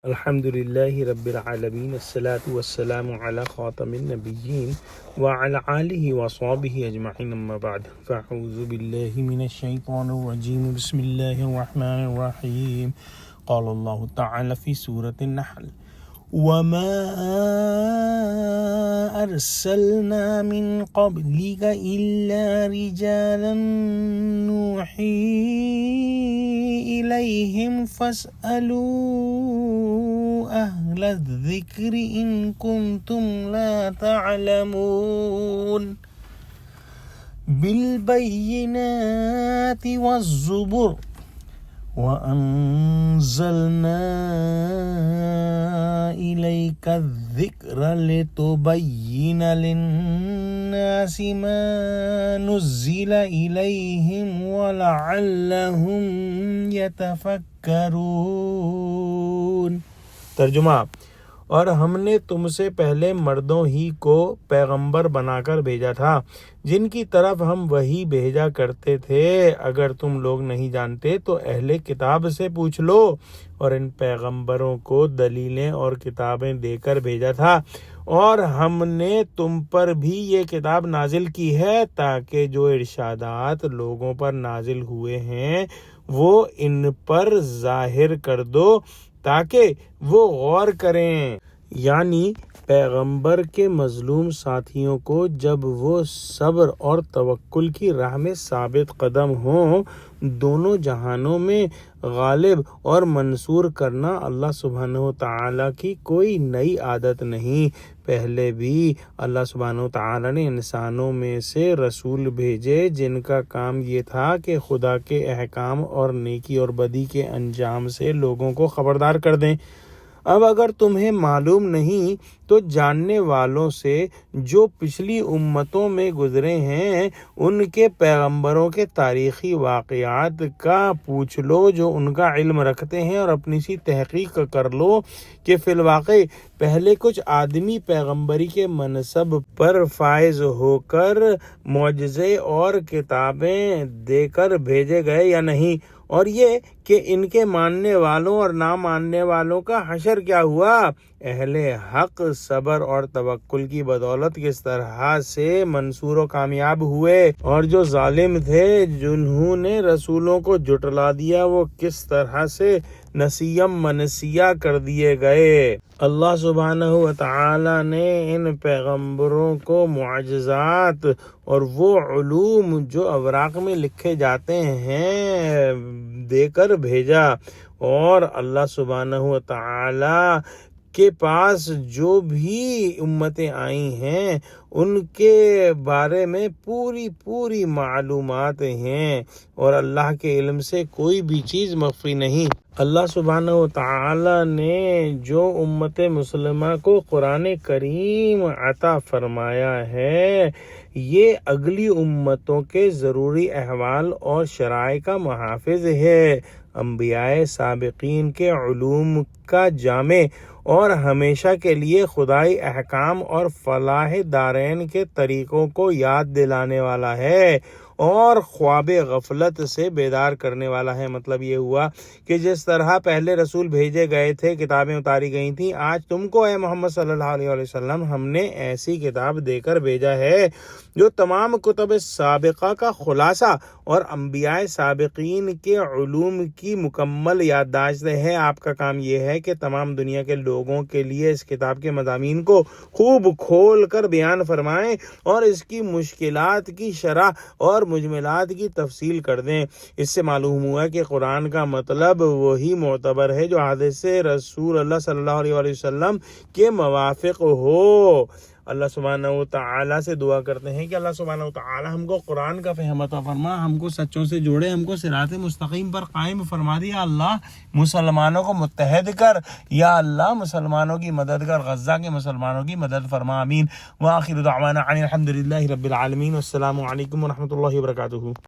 الحمد لله رب العالمين الصلاة والسلام على خاتم النبيين وعلى آله وصحبه أجمعين أما بعد فأعوذ بالله من الشيطان الرجيم بسم الله الرحمن الرحيم قال الله تعالى في سورة النحل وما أرسلنا من قبلك إلا رجالا نوحي إليهم فاسألوا أهل الذكر إن كنتم لا تعلمون بالبينات والزبر وأنزلنا إليك الذكر لتبين للناس ما نزل إليهم ولعلهم يتفكرون۔ ترجمہ: اور ہم نے تم سے پہلے مردوں ہی کو پیغمبر بنا کر بھیجا تھا جن کی طرف ہم وحی بھیجا کرتے تھے۔ اگر تم لوگ نہیں جانتے تو اہل کتاب سے پوچھ لو، اور ان پیغمبروں کو دلیلیں اور کتابیں دے کر بھیجا تھا، اور ہم نے تم پر بھی یہ کتاب نازل کی ہے تاکہ جو ارشادات لوگوں پر نازل ہوئے ہیں وہ ان پر ظاہر کر دو تاکہ وہ غور کریں۔ یعنی پیغمبر کے مظلوم ساتھیوں کو جب وہ صبر اور توکل کی راہ میں ثابت قدم ہوں، دونوں جہانوں میں غالب اور منصور کرنا اللہ سبحانہ وتعالیٰ کی کوئی نئی عادت نہیں۔ پہلے بھی اللہ سبحانہ وتعالیٰ نے انسانوں میں سے رسول بھیجے جن کا کام یہ تھا کہ خدا کے احکام اور نیکی اور بدی کے انجام سے لوگوں کو خبردار کر دیں۔ اب اگر تمہیں معلوم نہیں تو جاننے والوں سے جو پچھلی امتوں میں گزرے ہیں ان کے پیغمبروں کے تاریخی واقعات کا پوچھ لو جو ان کا علم رکھتے ہیں، اور اپنی سی تحقیق کر لو کہ فی الواقع پہلے کچھ آدمی پیغمبری کے منصب پر فائز ہو کر معجزے اور کتابیں دے کر بھیجے گئے یا نہیں، اور یہ کہ ان کے ماننے والوں اور نہ ماننے والوں کا حشر کیا ہوا۔ اہل حق صبر اور توکل کی بدولت کس طرح سے منصور و کامیاب ہوئے، اور جو ظالم تھے جنہوں نے رسولوں کو جھٹلا دیا وہ کس طرح سے نسیم منسیہ کر دیے گئے۔ اللہ سبحانہ وتعالی نے ان پیغمبروں کو معجزات اور وہ علوم جو اوراق میں لکھے جاتے ہیں دے کر بھیجا، اور اللہ سبحانہ وتعالی کے پاس جو بھی امتیں آئی ہیں ان کے بارے میں پوری معلومات ہیں، اور اللہ کے علم سے کوئی بھی چیز مخفی نہیں۔ اللہ سبحانہ وتعالی نے جو امت مسلمہ کو قرآن کریم عطا فرمایا ہے یہ اگلی امتوں کے ضروری احوال اور شرائع کا محافظ ہے، انبیاء سابقین کے علوم کا جامع، اور ہمیشہ کے لیے خدائی احکام اور فلاح دارین کے طریقوں کو یاد دلانے والا ہے، اور خواب غفلت سے بیدار کرنے والا ہے۔ مطلب یہ ہوا کہ جس طرح پہلے رسول بھیجے گئے تھے، کتابیں اتاری گئی تھیں، آج تم کو اے محمد صلی اللہ علیہ وسلم ہم نے ایسی کتاب دے کر بھیجا ہے جو تمام کتب سابقہ کا خلاصہ اور انبیاء سابقین کے علوم کی مکمل یادداشت ہے۔ آپ کا کام یہ ہے کہ تمام دنیا کے لوگوں کے لیے اس کتاب کے مضامین کو خوب کھول کر بیان فرمائیں اور اس کی مشکلات کی شرح اور مجملات کی تفصیل کر دیں۔ اس سے معلوم ہوا کہ قرآن کا مطلب وہی معتبر ہے جو حدیث رسول اللہ صلی اللہ علیہ وسلم کے موافق ہو۔ اللہ سبحانہ وتعالی سے دعا کرتے ہیں کہ اللہ سبحانہ وتعالی ہم کو قرآن کا فہم عطا فرما، ہم کو سچوں سے جوڑے، ہم کو صراط مستقیم پر قائم فرما دے۔ یا اللہ مسلمانوں کو متحد کر، یا اللہ مسلمانوں کی مدد کر، غزہ کے مسلمانوں کی مدد فرما، آمین۔ وآخر دعوانا الحمد للہ رب العالمین، والسلام علیکم ورحمۃ اللہ وبرکاتہ۔